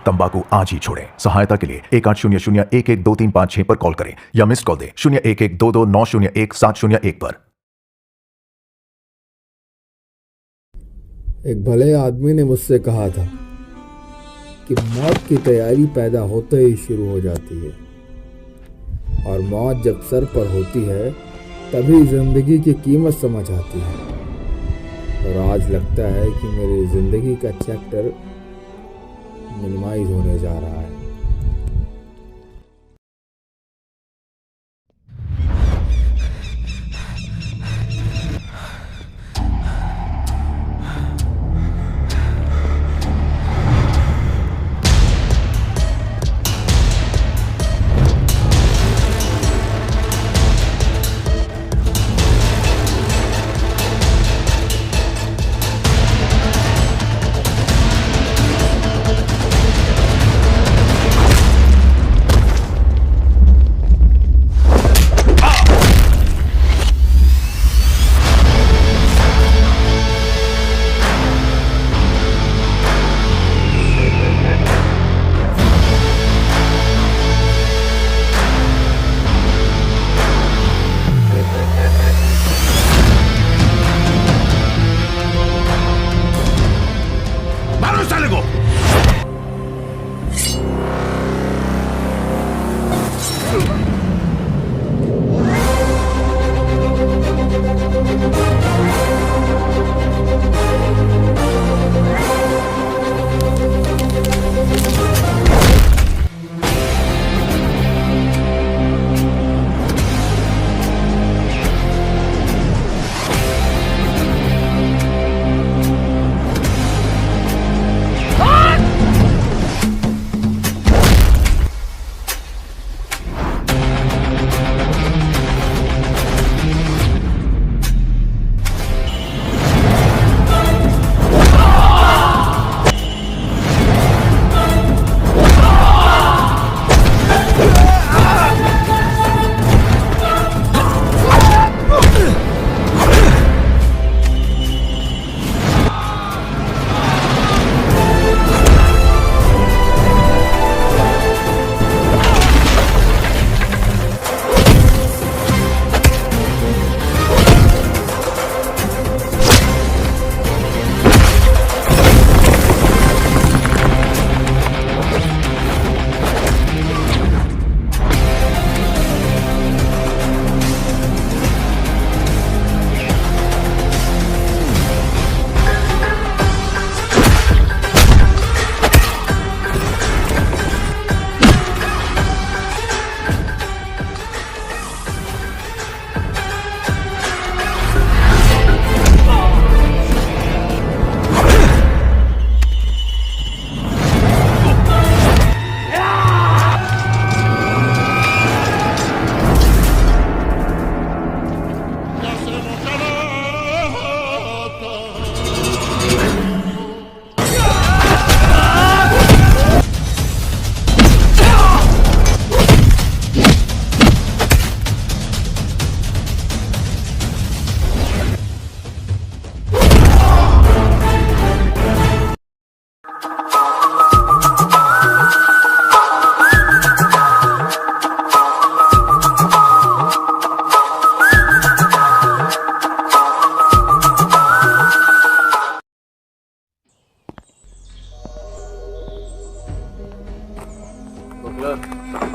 तंबाकू आज ही छोड़ें। सहायता के लिए 1800-112356 पर कॉल करें या मिस कॉल दें 01122901-701 पर। एक भले आदमी ने मुझसे कहा था कि मौत की तैयारी पैदा होते ही शुरू हो जाती है और मौत जब सर पर होती है तभी जिंदगी की कीमत समझ आती है। और आज लगता है कि मेरी जिंदगी का चैप्टर मिनिमाइज होने जा रहा है।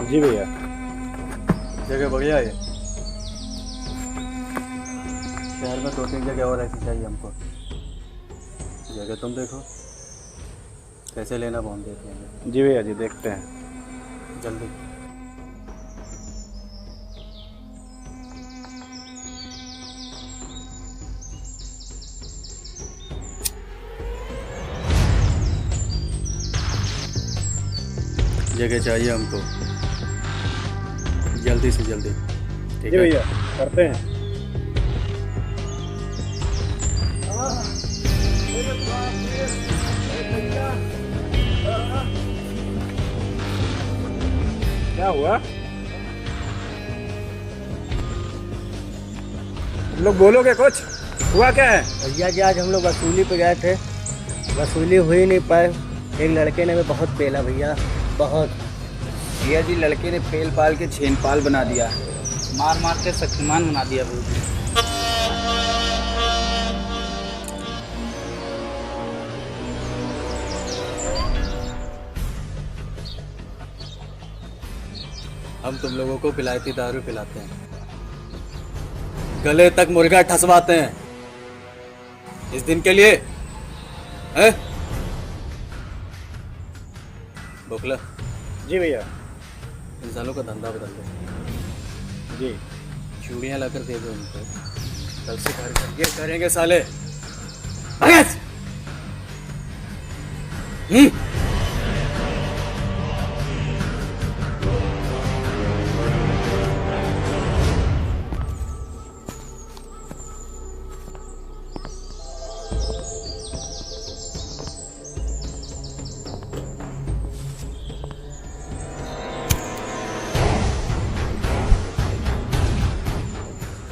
जी भैया, जगह बढ़िया है। शहर में 2-3 जगह और ऐसी चाहिए हमको। जगह तुम देखो कैसे लेना, वो हम देख लेंगे। जी भैया जी, देखते हैं जल्दी। जगह चाहिए हमको, जल्दी से जल्दी। ठीक है भैया, करते हैं। क्या हुआ? तुम लोग बोलोगे कुछ? हुआ क्या है? भैया जी आज हम लोग वसूली पे गए थे, वसूली हो ही नहीं पाए, एक लड़के ने भी बहुत पेला भैया, बहुत। भैया जी लड़के ने पेल पाल के छेन पाल बना दिया, मार मार के शक्तिमान बना दिया भैया जी। हम तुम लोगों को पिलायती दारू पिलाते हैं, गले तक मुर्गा ठसवाते हैं इस दिन के लिए, हैं? बोखला, जी भैया। इंसानों का धंधा बदल दो। जी। चूड़ियाँ लाकर दे दो उनको, कल से घर ये करेंगे साले। भगत!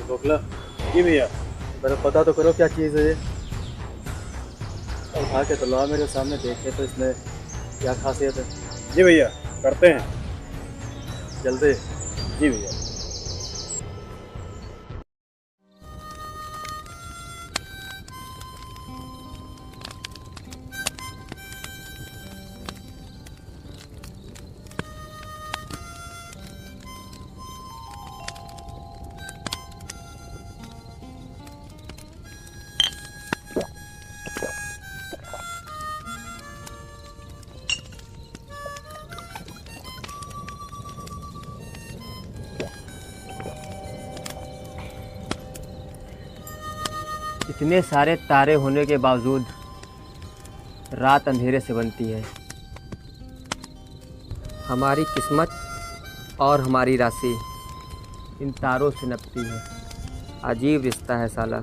बोखला, जी भैया। मेरा पता तो करो क्या चीज़ है ये। उठा के तो ला मेरे सामने, देखे तो इसमें क्या खासियत है। जी भैया, करते हैं। जल्दी। जी भैया। इतने सारे तारे होने के बावजूद रात अंधेरे से बनती है। हमारी किस्मत और हमारी राशि इन तारों से नपती है। अजीब रिश्ता है साला।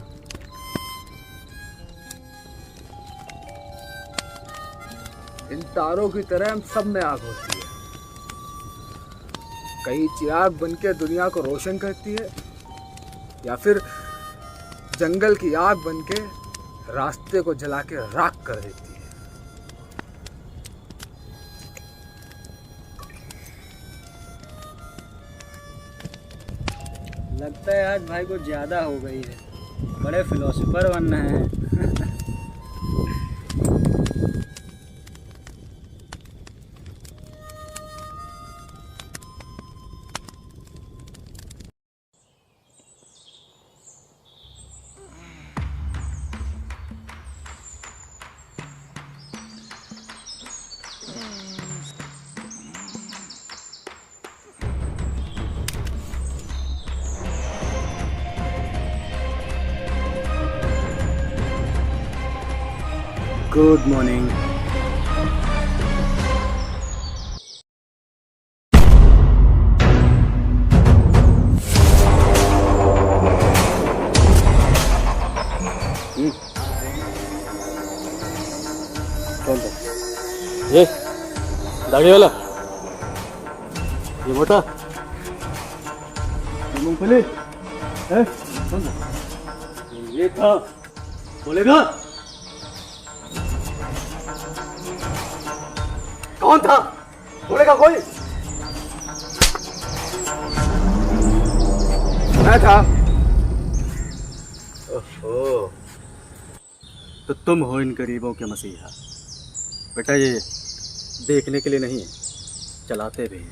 इन तारों की तरह हम सब में आग होती है, कई चिराग बनके दुनिया को रोशन करती है, या फिर जंगल की आग बनके रास्ते को जला के राख कर देती है। लगता है आज भाई को ज्यादा हो गई है, बड़े फिलोसोफर बनना है। Good morning. कौन था ये? दाढ़ी वाला, ये मोटा, ये मूंगफली है? कौन था? ये था, बोलेगा कौन था? बोलेगा कोई? मैं था। ओहो, तो तुम हो इन गरीबों के मसीहा। बेटा ये देखने के लिए नहीं, चलाते भी हैं।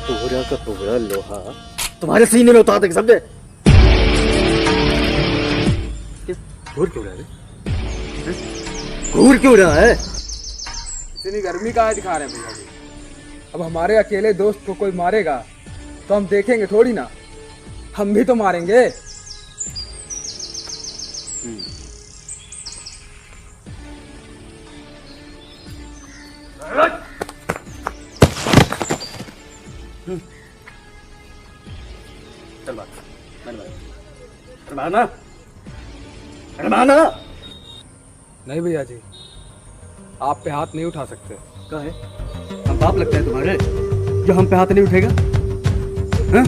पूरा का पूरा लोहा तुम्हारे सीने में उतार देंगे, समझे? घूर क्यों रहा है? घूर क्यों रहा है? इतनी गर्मी का दिखा रहे हैं भैया जी। अब हमारे अकेले दोस्त को कोई मारेगा तो हम देखेंगे थोड़ी ना, हम भी तो मारेंगे। चल बात, मारना, मारना। नहीं भैया जी, आप पे हाथ नहीं उठा सकते। क्या है? हम बाप लगते हैं तुम्हारे जो हम पे हाथ नहीं उठेगा? हाँ?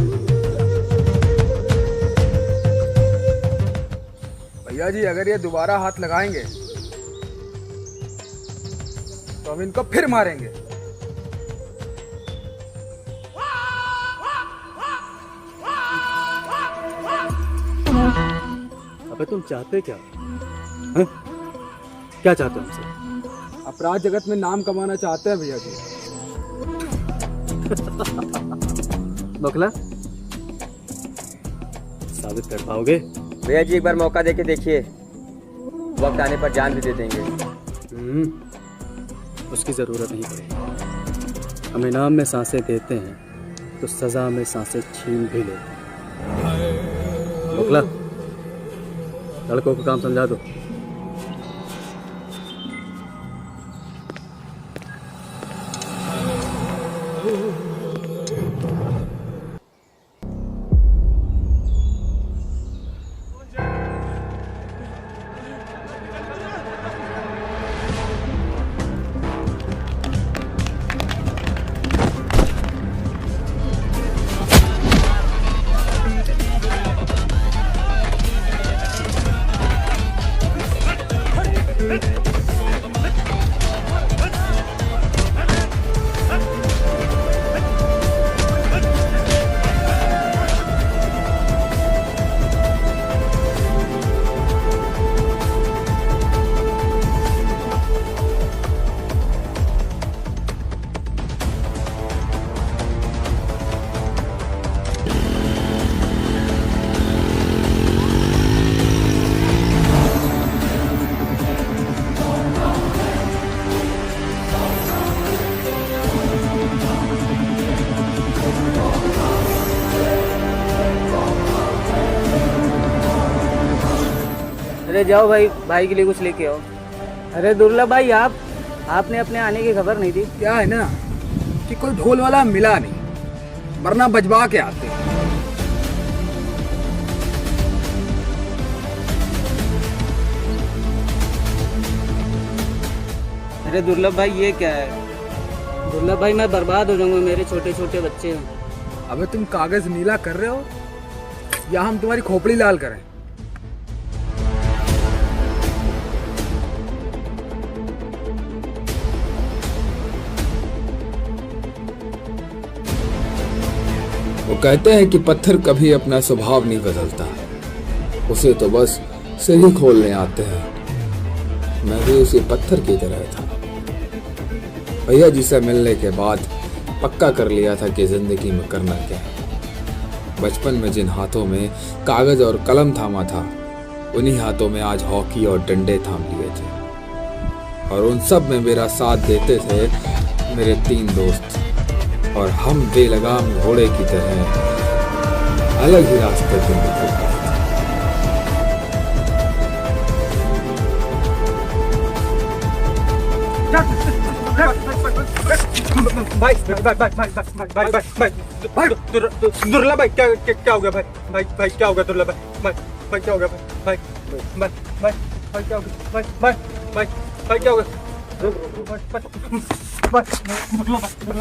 भैया जी अगर ये दोबारा हाथ लगाएंगे तो हम इनको फिर मारेंगे। अबे तुम चाहते क्या हैं? क्या चाहते हो हमसे? अपराध जगत में नाम कमाना चाहते हैं भैया जी। बकला साबित कर पाओगे? भैया जी एक बार मौका देके देखिए, वक्त आने पर जान भी दे देंगे। उसकी ज़रूरत नहीं पड़ेगी। हम इनाम में सांसें देते हैं तो सज़ा में सांसें छीन भी लेते हैं। बकला लड़कों को काम समझा दो। अरे जाओ भाई, भाई के लिए कुछ लेके आओ। अरे दुर्लभ भाई, आपने अपने आने की खबर नहीं दी। क्या है ना कि कोई ढोल वाला मिला नहीं, वरना बजवा के आते। अरे दुर्लभ भाई ये क्या है? दुर्लभ भाई मैं बर्बाद हो जाऊंगा, मेरे छोटे छोटे बच्चे हैं। अबे तुम कागज नीला कर रहे हो या हम तुम्हारी खोपड़ी लाल करें? वो कहते हैं कि पत्थर कभी अपना स्वभाव नहीं बदलता, उसे तो बस सिर ही खोलने आते हैं। मैं भी उसी पत्थर की तरह था। भैया जी से मिलने के बाद पक्का कर लिया था कि जिंदगी में करना क्या है। बचपन में जिन हाथों में कागज और कलम थामा था, उन्हीं हाथों में आज हॉकी और डंडे थाम लिए थे। और उन सब में मेरा साथ देते थे मेरे 3 दोस्त, और हम बेलगाम घोड़े की तरह अलग ही रास्ते पर निकल गए। दुर्लभ भाई क्या हो गया भाई क्या हो गया दुर्लभ भाई क्या हो गया भाई क्या हो गया भाई क्या हो गया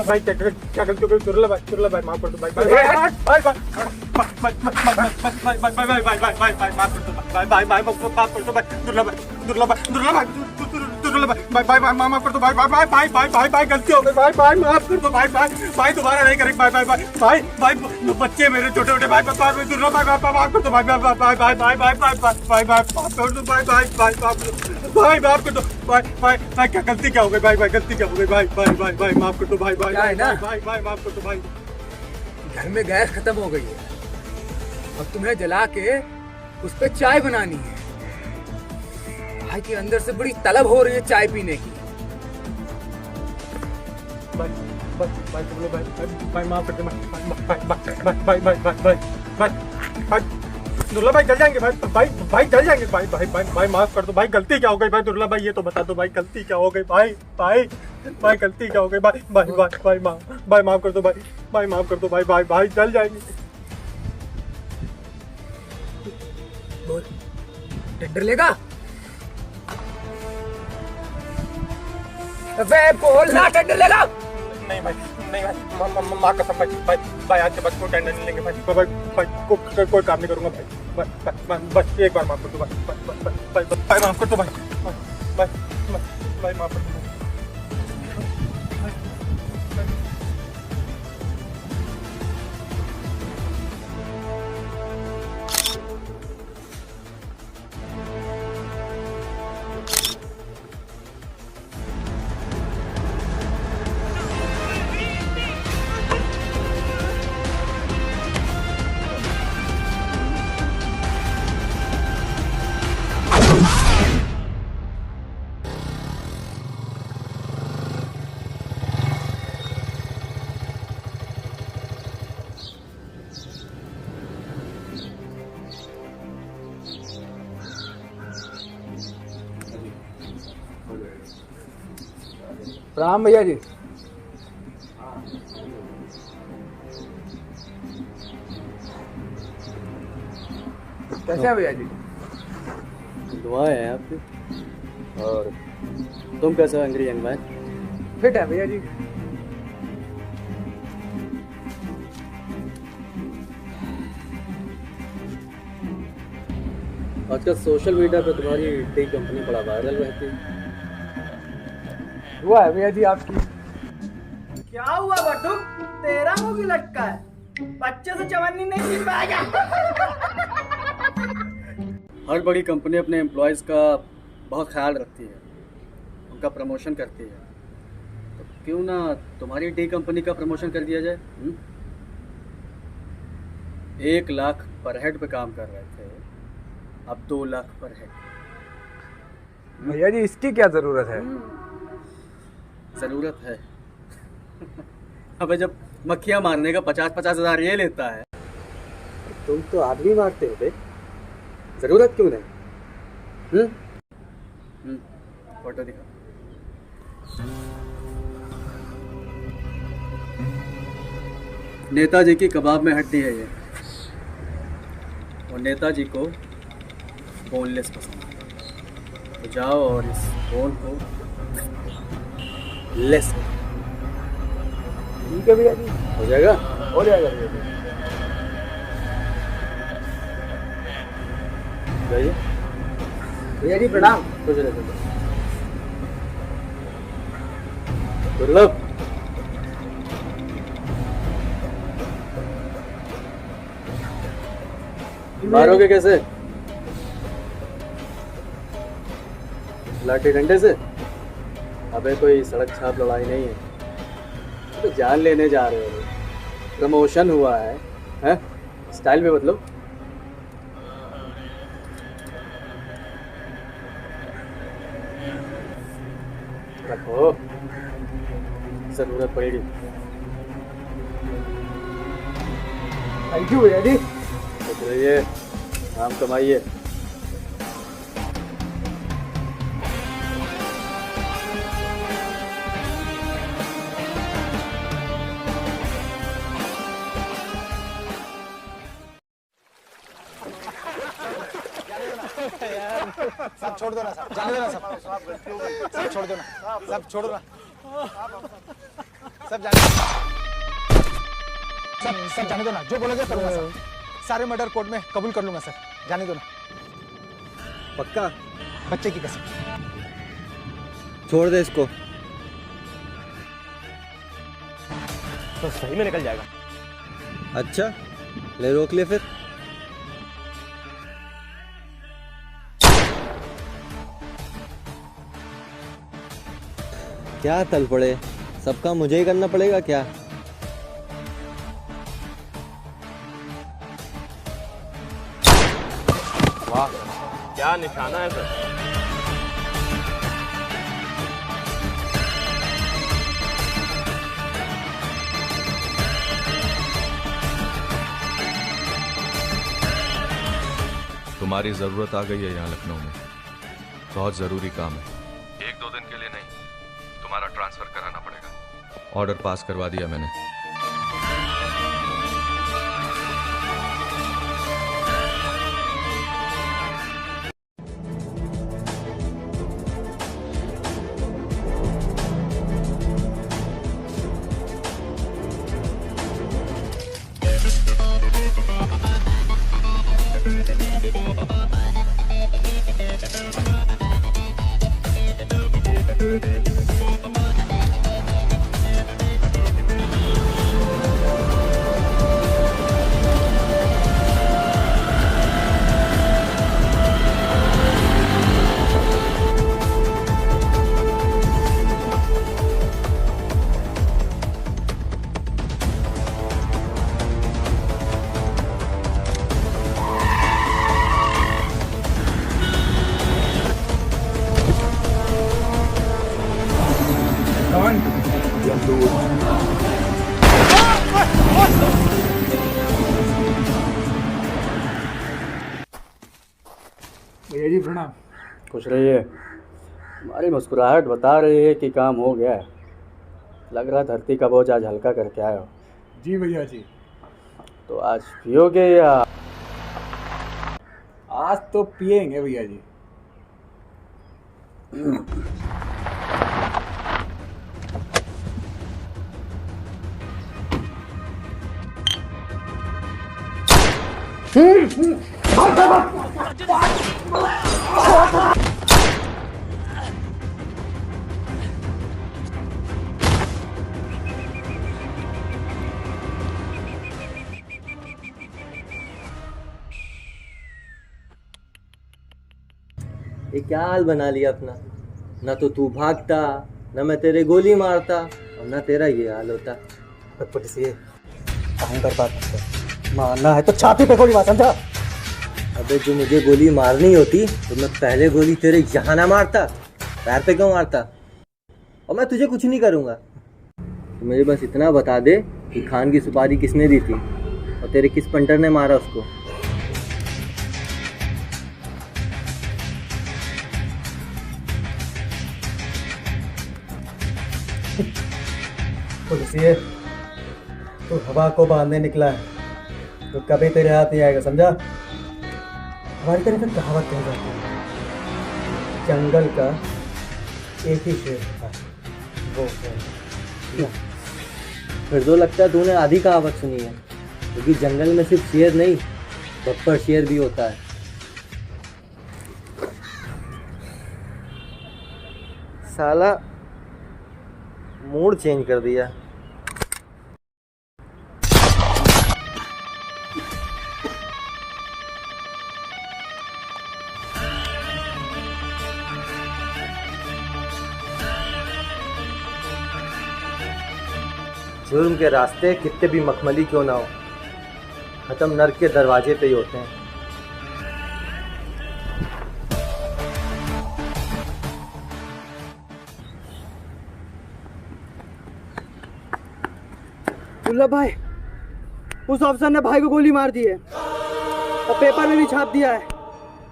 भाई क्या गलती हो गई? दुर्लभ भाई माफ कर दो भाई माफ कर दो माफ कर दो भाई गलती हो गई भाई माफ कर दो भाई दोबारा नहीं करेंगे भाई बच्चे मेरे छोटे छोटे भाई दुर्लभ भाई माफ कर दो भाई माफ कर दो भाई माफ कर दो भाई क्या गलती क्या हो गई भाई गलती क्या हो गई भाई माफ कर दो भाई भाई माफ कर दो भाई। घर में गैस खत्म हो गई है, अब तुम्हें जला के उस पे चाय बनानी है। भाई के अंदर से बड़ी तलब हो रही है चाय पीने की। भाई माफ कर दो भाई दुर्लभ भाई जल जाएंगे भाई जल जाएंगे भाई माफ कर दो भाई। गलती क्या हो गई भाई दुर्लभ भाई ये तो बता दो भाई गलती क्या हो गई भाई गलती क्या हो गई भाई माफ कर दो भाई माफ कर दो भाई जल जाएंगे। बोल, टेंडर लेगा? वे बोल ना, टेंडर लेगा? नहीं भाई माँ कसम भाई आज के बाद कोई टेंडर नहीं लेंगे भाई कोई काम नहीं करूंगा भाई बस एक बार माफ कर दो भाई माफ कर दो भाई माफ कर दो प्रणाम भैया जी। कैसे हैं भैया जी? दुआएं हैं आपकी। और तुम कैसे हो एंग्री यंग मैन? फिट है भैया जी। आजकल सोशल मीडिया पे तुम्हारी टी कंपनी बड़ा वायरल रहती है। हुआ है भैया जी आपकी। क्या हुआ बटू? तेरा मुंह भी लटका है, बच्चे से चवन्नी नहीं मिल पाएगा। हर बड़ी कंपनी अपने एम्प्लॉयज़ का बहुत ख्याल रखती है, उनका प्रमोशन करती है। तो क्यों ना तुम्हारी टी कंपनी का प्रमोशन कर दिया जाए? 1 लाख पर हेड पे काम कर रहे थे, अब 2 लाख पर हेड। भैया जी इसकी क्या जरूरत है? ज़रूरत है। अबे जब मक्खियाँ मारने का 50-50 हज़ार ये लेता है, तुम तो आदमी मारते हो बे, ज़रूरत क्यों नहीं? फोटो दिखा। नेताजी की कबाब में हड्डी है ये, और नेताजी को बोनलेस पसंद है। तो जाओ और इस बोन को लेस करो। ठीक है भैया जी, हो जाएगा? हो जाएगा भैया जी। जाइए। भैया जी प्रणाम। कुछ नहीं। दुर्लभ, मारोगे कैसे? लाठी डंडे से? अबे कोई सड़क छाप लड़ाई नहीं है, तो जान लेने जा रहे हो। प्रमोशन हुआ है, हैं? स्टाइल में बदलो। रखो, जरूरत पड़ेगी। थैंक यू भैया जी। खुश रहिए, नाम कमाइए। सब छोड़ दो ना, सब जाने दो ना, सब छोड़ दो ना, सब छोड़ो ना, सब जाने सब जाने दो ना। जो बोलोगे करूंगा सर। सारे मर्डर कोर्ट में कबूल कर लूंगा सर, जाने दो ना। पक्का? बच्चे की कसम। छोड़ दे इसको। तो सही में निकल जाएगा। अच्छा, ले रोक ले फिर। क्या तल पड़े, सबका मुझे ही करना पड़ेगा क्या? वाह, क्या निशाना है सर। तुम्हारी जरूरत आ गई है यहाँ लखनऊ में। बहुत जरूरी काम है। 1-2 दिन के लिए नहीं, तुम्हारा ट्रांसफर कराना पड़ेगा। ऑर्डर पास करवा दिया मैंने। भैया जी प्रणाम। खुश रहिए। हमारी मुस्कुराहट बता रही है कि काम हो गया है। लग रहा धरती का बोझ आज हल्का करके आए हो। जी भैया जी। तो आज पियोगे या? आज तो पिएंगे भैया जी। ये क्या हाल बना लिया अपना। ना तो तू भागता, ना मैं तेरे गोली मारता, और ना तेरा ये हाल होता। पुलिस ये अहंकार बात है, मारना है तो छाती पे गोली मार, समझा? अबे जो मुझे गोली मारनी होती तो मैं पहले गोली तेरे यहाँ ना मारता, पैर पे क्यों मारता? और मैं तुझे कुछ नहीं करूँगा। तो मुझे बस इतना बता दे कि खान की सुपारी किसने दी थी और तेरे किस पंटर ने मारा उसको। पुलिस ये तो हवा को बांधने निकला है तो कभी तेरे हाथ नहीं आएगा, समझा? हमारी तरफ में कहावत कह जाती है, जंगल का एक ही शेर होता है, वो है। फिर तो लगता है तूने आधी कहावत सुनी है, क्योंकि जंगल में सिर्फ शेर नहीं, बप्पर शेर भी होता है। साला मूड चेंज कर दिया। जुर्म के रास्ते कितने भी मखमली क्यों ना हो, खत्म नर्क के दरवाजे पे ही होते हैं। दुर्लभ भाई, उस अफसर ने भाई को गोली मार दी है और पेपर में भी छाप दिया है।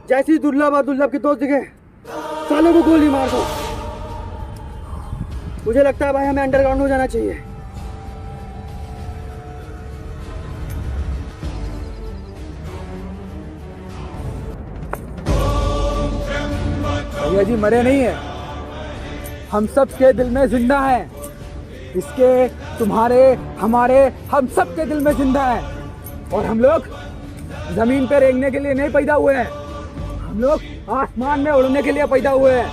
जैसे ही दुर्लभ और दुर्लभ के दोस्त दिखे, सालों को गोली मार दो। मुझे लगता है भाई हमें अंडरग्राउंड हो जाना चाहिए। भैया जी मरे नहीं है, हम सब के दिल में जिंदा है। इसके, तुम्हारे, हमारे, हम सब के दिल में जिंदा है। और हम लोग जमीन पे रेंगने के लिए नहीं पैदा हुए हैं, हम लोग आसमान में उड़ने के लिए पैदा हुए हैं।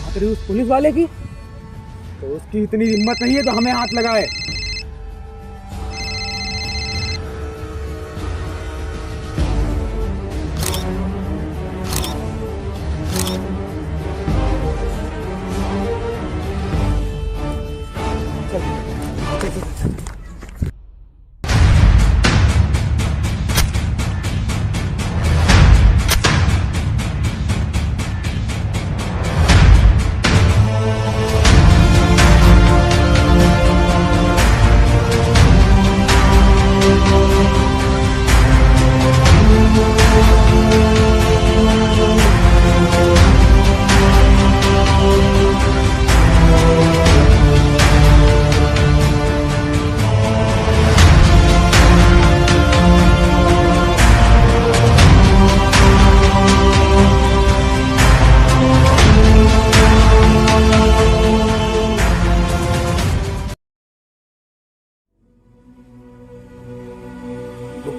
अगर उस पुलिस वाले की, तो उसकी इतनी हिम्मत नहीं है तो हमें हाथ लगाए।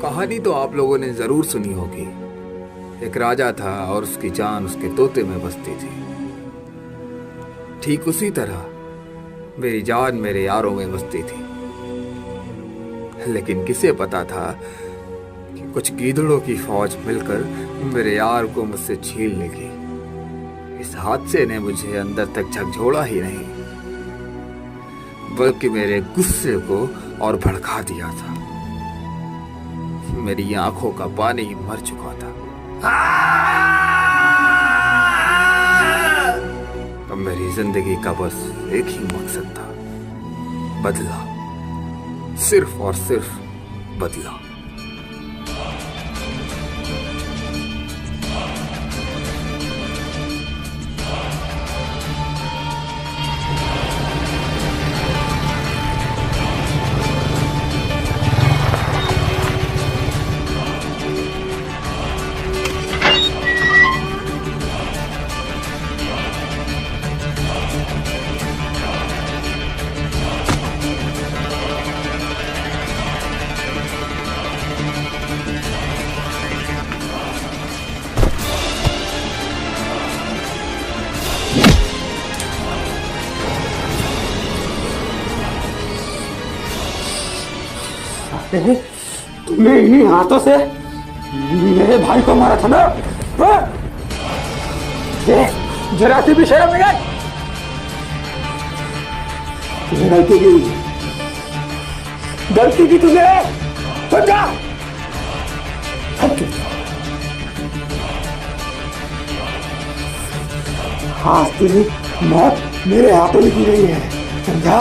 कहानी तो आप लोगों ने जरूर सुनी होगी। एक राजा था और उसकी जान उसके तोते में बसती थी। ठीक उसी तरह मेरी जान मेरे यारों में बसती थी। लेकिन किसे पता था कि कुछ गीदड़ों की फौज मिलकर मेरे यार को मुझसे छीन लेगी। इस हादसे ने मुझे अंदर तक झकझोड़ा ही नहीं, बल्कि मेरे गुस्से को और भड़का दिया था। मेरी आंखों का पानी मर चुका था। अब मेरी जिंदगी का बस एक ही मकसद था, बदला, सिर्फ और सिर्फ बदला। तुमने इन्हीं हाथों से मेरे भाई को मारा था ना? हाँ? जरा सी भी शर्म नहीं आई? तुमने गलती की, गलती की तुमने। समझा? आज तुझे मौत मेरे हाथों में की गई है, समझा?